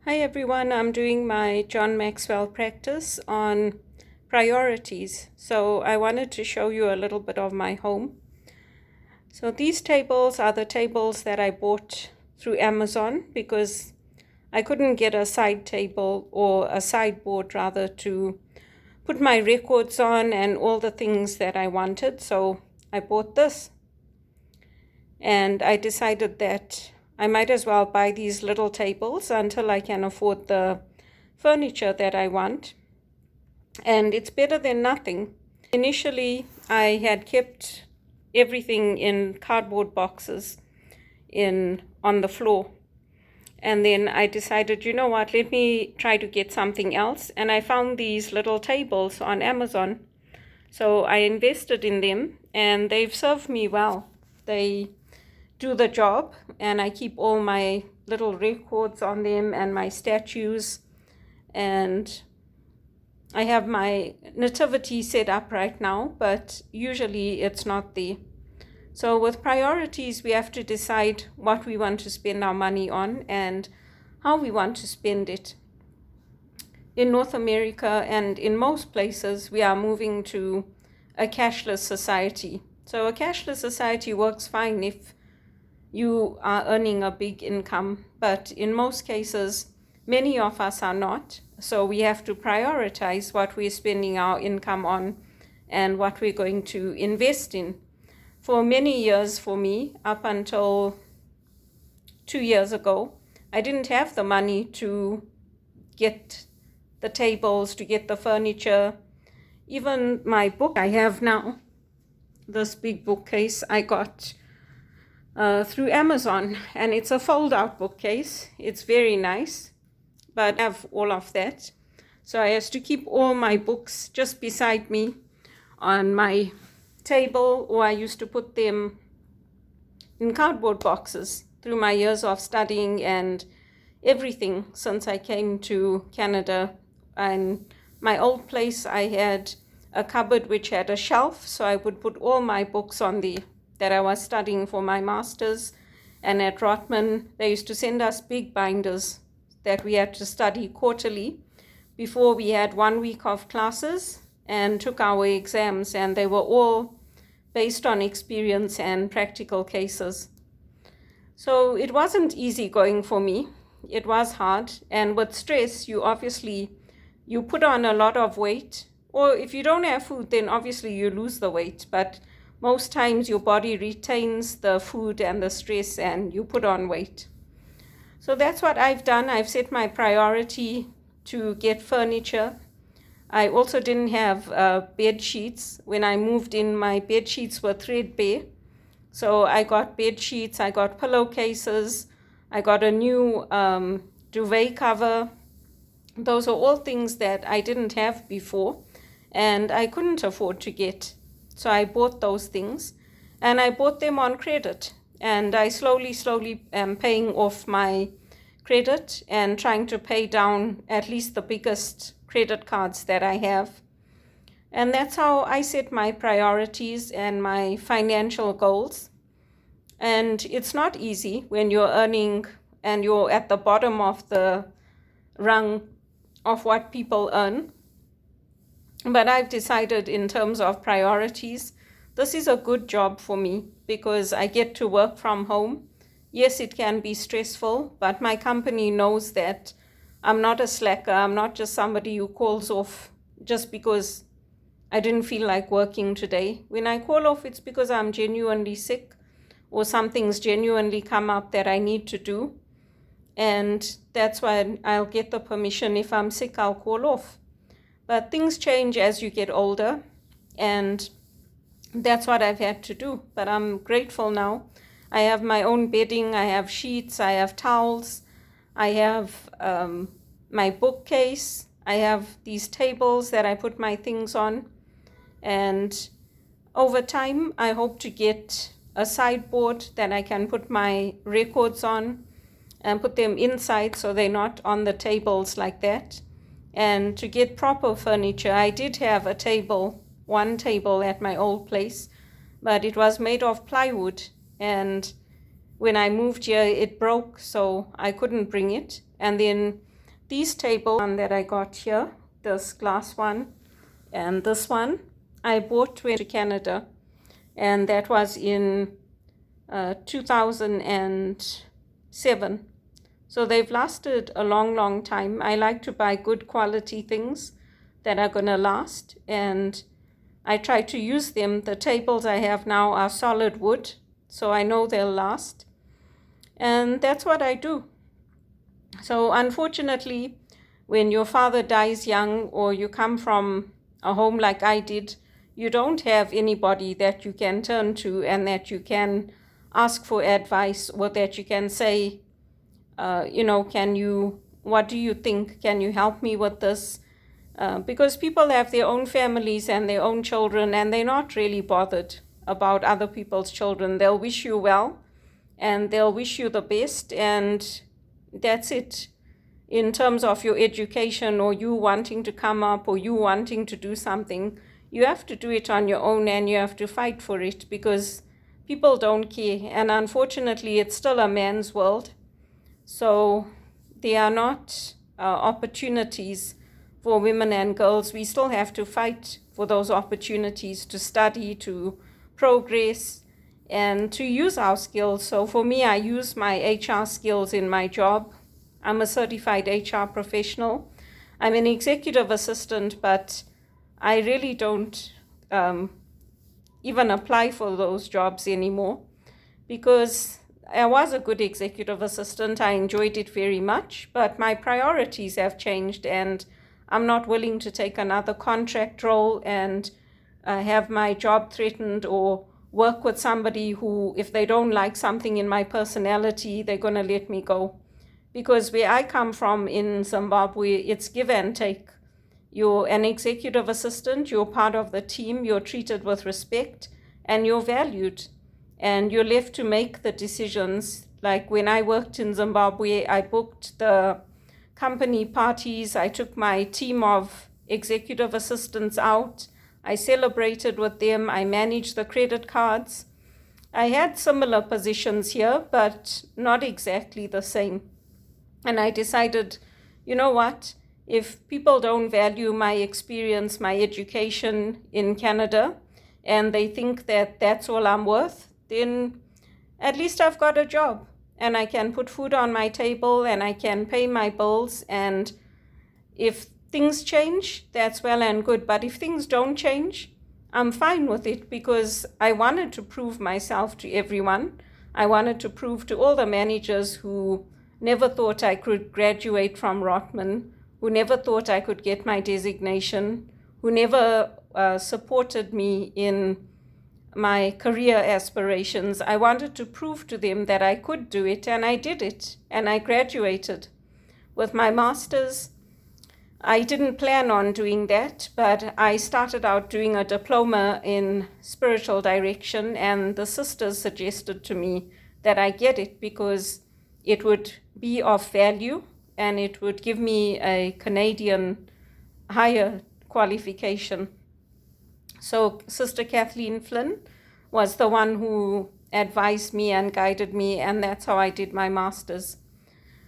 Hi everyone, I'm doing my John Maxwell practice on priorities. So I wanted to show you a little bit of my home. So these tables are the tables that I bought through Amazon because I couldn't get a side table or a sideboard rather to put my records on and all the things that I wanted. So I bought this and I decided that I might as well buy these little tables until I can afford the furniture that I want. And it's better than nothing. Initially, I had kept everything in cardboard boxes on the floor. And then I decided, you know what, let me try to get something else. And I found these little tables on Amazon. So I invested in them and they've served me well. They do the job and I keep all my little records on them and my statues, and I have my nativity set up right now, but usually it's not there. So with priorities, we have to decide what we want to spend our money on and how we want to spend it. In North America and in most places, we are moving to a cashless society. So a cashless society works fine if you are earning a big income, but in most cases, many of us are not. So we have to prioritize what we're spending our income on and what we're going to invest in. For many years, for me, up until 2 years ago, I didn't have the money to get the tables, to get the furniture. Even my book I have now, this big bookcase, I got through Amazon, and it's a fold-out bookcase. It's very nice, but I have all of that. So I have to keep all my books just beside me on my table, or I used to put them in cardboard boxes through my years of studying and everything since I came to Canada. And my old place, I had a cupboard which had a shelf, so I would put all my books on there that I was studying for my master's. And at Rotman, they used to send us big binders that we had to study quarterly before we had 1 week of classes and took our exams, and they were all based on experience and practical cases. So it wasn't easy going for me. It was hard, and with stress, you put on a lot of weight, or if you don't have food, then obviously you lose the weight, but most times your body retains the food and the stress and you put on weight. So that's what I've done. I've set my priority to get furniture. I also didn't have bed sheets. When I moved in, my bed sheets were threadbare. So I got bed sheets, I got pillowcases, I got a new duvet cover. Those are all things that I didn't have before and I couldn't afford to get. So I bought those things, and I bought them on credit. And I slowly am paying off my credit and trying to pay down at least the biggest credit cards that I have. And that's how I set my priorities and my financial goals. And it's not easy when you're earning and you're at the bottom of the rung of what people earn. But I've decided in terms of priorities, this is a good job for me because I get to work from home. Yes, it can be stressful, but my company knows that I'm not a slacker. I'm not just somebody who calls off just because I didn't feel like working today. When I call off, it's because I'm genuinely sick or something's genuinely come up that I need to do. And that's why I'll get the permission. If I'm sick, I'll call off. But things change as you get older, and that's what I've had to do. But I'm grateful now. I have my own bedding, I have sheets, I have towels, I have my bookcase, I have these tables that I put my things on. And over time, I hope to get a sideboard that I can put my records on and put them inside so they're not on the tables like that. And to get proper furniture, I did have one table at my old place, but it was made of plywood. And when I moved here, it broke, so I couldn't bring it. And then these tables one that I got here, this glass one and this one, I bought when I went to Canada, and that was in 2007. So they've lasted a long time. I like to buy good quality things that are going to last, and I try to use them. The tables I have now are solid wood, so I know they'll last. And that's what I do. So unfortunately, when your father dies young, or you come from a home like I did, you don't have anybody that you can turn to and that you can ask for advice, or that you can say, what do you think? Can you help me with this? Because people have their own families and their own children, and they're not really bothered about other people's children. They'll wish you well, and they'll wish you the best, and that's it. In terms of your education, or you wanting to come up, or you wanting to do something, you have to do it on your own, and you have to fight for it, because people don't care. And unfortunately, it's still a man's world. So there are not opportunities for women and girls. We still have to fight for those opportunities to study, to progress, and to use our skills. So for me, I use my HR skills in my job. I'm a certified HR professional. I'm an executive assistant, but I really don't even apply for those jobs anymore, because I was a good executive assistant. I enjoyed it very much, but my priorities have changed, and I'm not willing to take another contract role and have my job threatened, or work with somebody who, if they don't like something in my personality, they're going to let me go. Because where I come from in Zimbabwe, it's give and take. You're an executive assistant, you're part of the team, you're treated with respect, and you're valued. And you're left to make the decisions. Like when I worked in Zimbabwe, I booked the company parties, I took my team of executive assistants out, I celebrated with them, I managed the credit cards. I had similar positions here, but not exactly the same. And I decided, you know what, if people don't value my experience, my education in Canada, and they think that that's all I'm worth, then at least I've got a job, and I can put food on my table, and I can pay my bills. And if things change, that's well and good. But if things don't change, I'm fine with it, because I wanted to prove myself to everyone. I wanted to prove to all the managers who never thought I could graduate from Rotman, who never thought I could get my designation, who never supported me in my career aspirations. I wanted to prove to them that I could do it, and I did it, and I graduated with my master's. I didn't plan on doing that, but I started out doing a diploma in spiritual direction, and the sisters suggested to me that I get it because it would be of value, and it would give me a Canadian higher qualification. So Sister Kathleen Flynn was the one who advised me and guided me, and that's how I did my master's.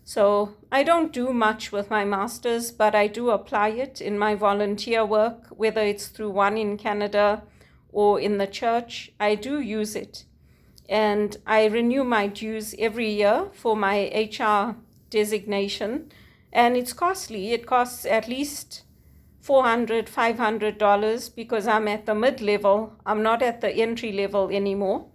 So I don't do much with my master's, but I do apply it in my volunteer work, whether it's through One in Canada or in the church. I do use it. And I renew my dues every year for my HR designation, and it's costly. It costs at least $400, $500, because I'm at the mid-level. I'm not at the entry level anymore.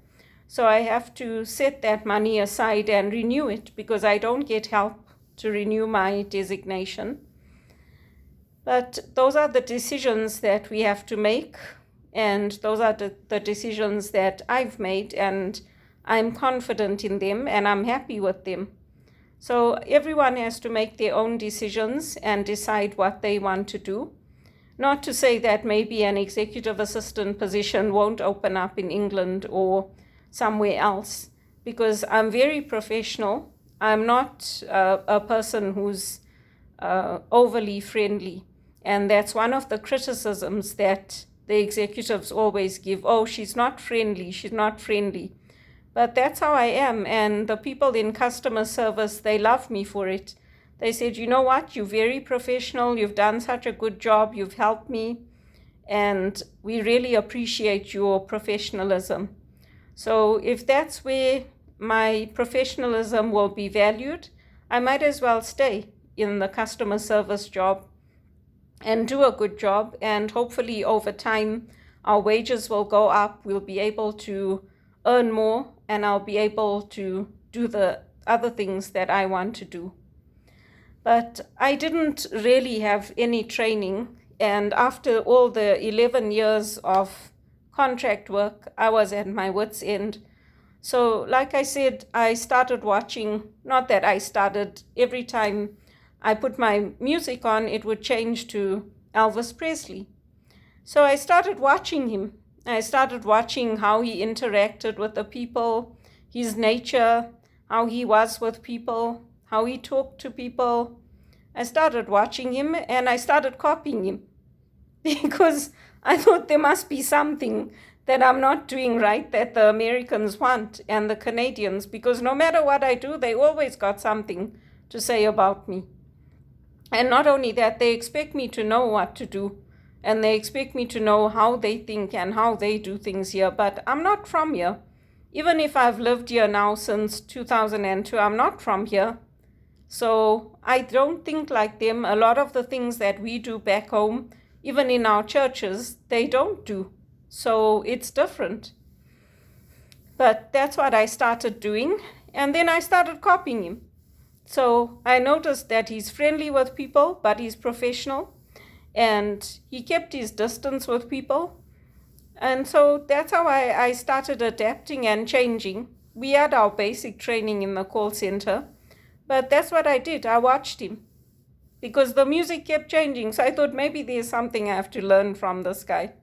So I have to set that money aside and renew it, because I don't get help to renew my designation. But those are the decisions that we have to make, and those are the decisions that I've made, and I'm confident in them, and I'm happy with them. So everyone has to make their own decisions and decide what they want to do. Not to say that maybe an executive assistant position won't open up in England or somewhere else, because I'm very professional. I'm not a person who's overly friendly. And that's one of the criticisms that the executives always give. Oh, she's not friendly, she's not friendly. But that's how I am. And the people in customer service, they love me for it. They said, you know what, you're very professional, you've done such a good job, you've helped me, and we really appreciate your professionalism. So if that's where my professionalism will be valued, I might as well stay in the customer service job and do a good job, and hopefully over time our wages will go up, we'll be able to earn more, and I'll be able to do the other things that I want to do. But I didn't really have any training, and after all the 11 years of contract work, I was at my wit's end. So like I said, I started watching, not that I started, every time I put my music on, it would change to Elvis Presley. So I started watching him. I started watching how he interacted with the people, his nature, how he was with people, how he talked to people. I started watching him and I started copying him because I thought there must be something that I'm not doing right that the Americans want and the Canadians, because no matter what I do, they always got something to say about me. And not only that, they expect me to know what to do, and they expect me to know how they think and how they do things here, but I'm not from here. Even if I've lived here now since 2002, I'm not from here. So I don't think like them. A lot of the things that we do back home, even in our churches, they don't do. So it's different. But that's what I started doing, and then I started copying him. So I noticed that he's friendly with people, but he's professional, and he kept his distance with people. And so that's how I started adapting and changing. We had our basic training in the call center, but that's what I did. I watched him because the music kept changing. So I thought maybe there's something I have to learn from this guy.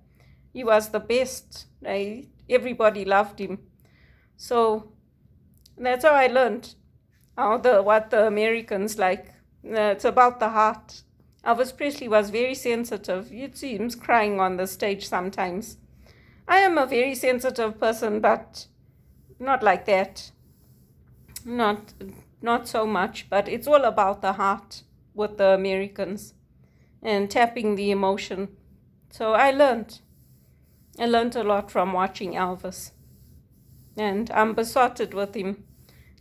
He was the best. Everybody loved him. So that's how I learned what the Americans like. It's about the heart. Elvis Presley was very sensitive. You'd see him crying on the stage sometimes. I am a very sensitive person, but not like that. Not so much, but it's all about the heart with the Americans and tapping the emotion. So I learned a lot from watching Elvis, and I'm besotted with him.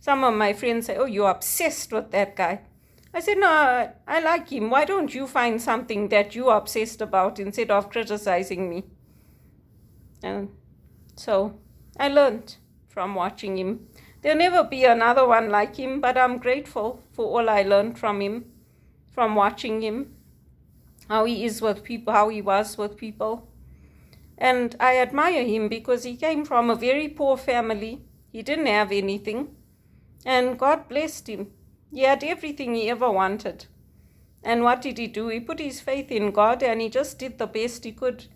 Some of my friends say, oh, you're obsessed with that guy. I said, no, I like him. Why don't you find something that you're obsessed about instead of criticizing me? And so I learned from watching him. There'll never be another one like him, but I'm grateful for all I learned from him, from watching him, how he is with people, how he was with people. And I admire him because he came from a very poor family. He didn't have anything, and God blessed him. He had everything he ever wanted. And what did he do? He put his faith in God, and he just did the best he could.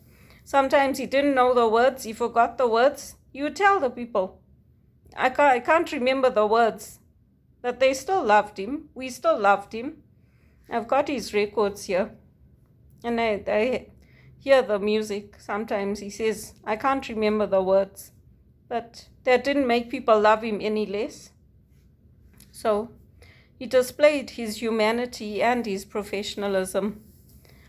Sometimes he didn't know the words. He forgot the words. He would tell the people, I can't remember the words. But they still loved him. We still loved him. I've got his records here. And I hear the music. Sometimes he says, I can't remember the words. But that didn't make people love him any less. So he displayed his humanity and his professionalism.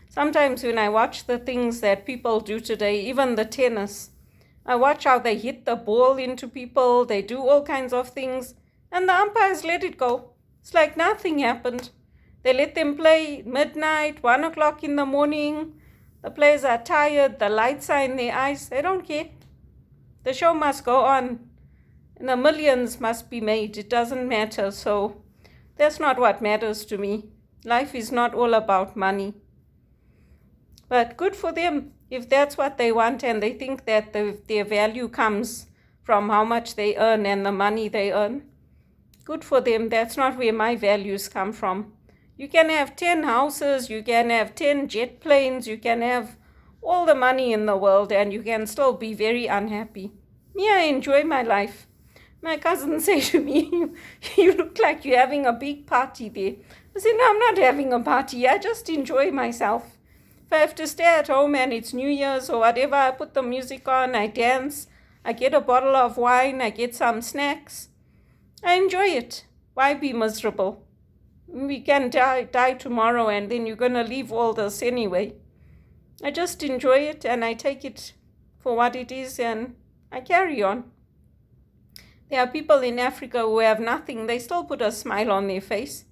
Sometimes when I watch the things that people do today, even the tennis, I watch how they hit the ball into people, they do all kinds of things, and the umpires let it go. It's like nothing happened. They let them play midnight, 1 o'clock in the morning. The players are tired, the lights are in their eyes. They don't care. The show must go on. And the millions must be made. It doesn't matter. So that's not what matters to me. Life is not all about money. But good for them if that's what they want and they think that their value comes from how much they earn and the money they earn. Good for them. That's not where my values come from. You can have 10 houses, you can have 10 jet planes, you can have all the money in the world, and you can still be very unhappy. Me, I enjoy my life. My cousins say to me, you look like you're having a big party there. I say, no, I'm not having a party. I just enjoy myself. If I have to stay at home and it's New Year's or whatever, I put the music on, I dance, I get a bottle of wine, I get some snacks. I enjoy it. Why be miserable? We can die tomorrow, and then you're going to leave all this anyway. I just enjoy it, and I take it for what it is, and I carry on. There are people in Africa who have nothing. They still put a smile on their face.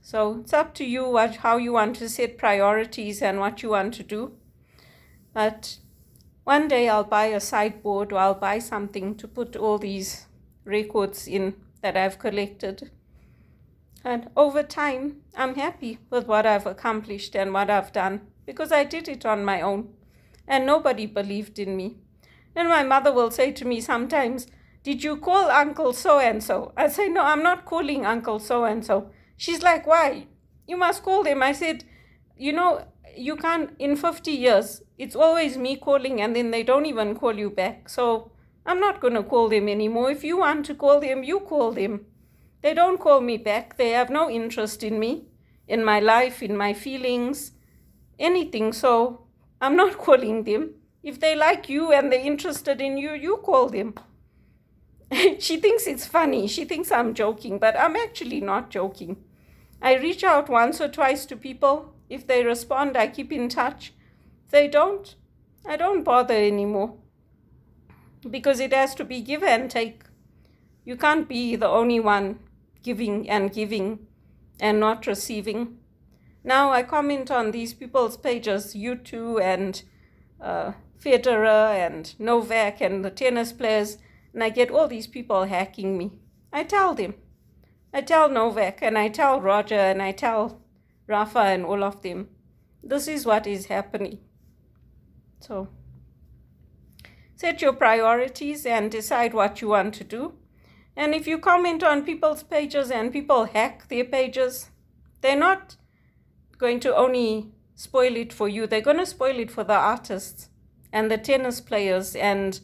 So it's up to you how you want to set priorities and what you want to do. But one day I'll buy a sideboard, or I'll buy something to put all these records in that I've collected. And over time, I'm happy with what I've accomplished and what I've done, because I did it on my own and nobody believed in me. And my mother will say to me sometimes, "Did you call Uncle so-and-so?" I say, "No, I'm not calling Uncle so-and-so." She's like, "Why? You must call them." I said, you can't, in 50 years, it's always me calling and then they don't even call you back. So I'm not going to call them anymore. If you want to call them, you call them. They don't call me back. They have no interest in me, in my life, in my feelings, anything. So I'm not calling them. If they like you and they're interested in you, you call them. She thinks it's funny. She thinks I'm joking, but I'm actually not joking. I reach out once or twice to people. If they respond, I keep in touch. If they don't, I don't bother anymore, because it has to be give and take. You can't be the only one giving and not receiving. Now I comment on these people's pages, U2 and Federer and Novak and the tennis players, and I get all these people hacking me. I tell them. I tell Novak and I tell Roger and I tell Rafa and all of them, this is what is happening. So set your priorities and decide what you want to do. And if you comment on people's pages and people hack their pages, they're not going to only spoil it for you, they're going to spoil it for the artists and the tennis players, and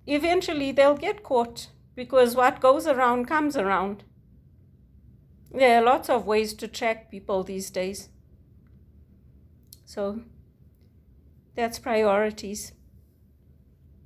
eventually they'll get caught, because what goes around comes around. There are lots of ways to track people these days. So that's priorities.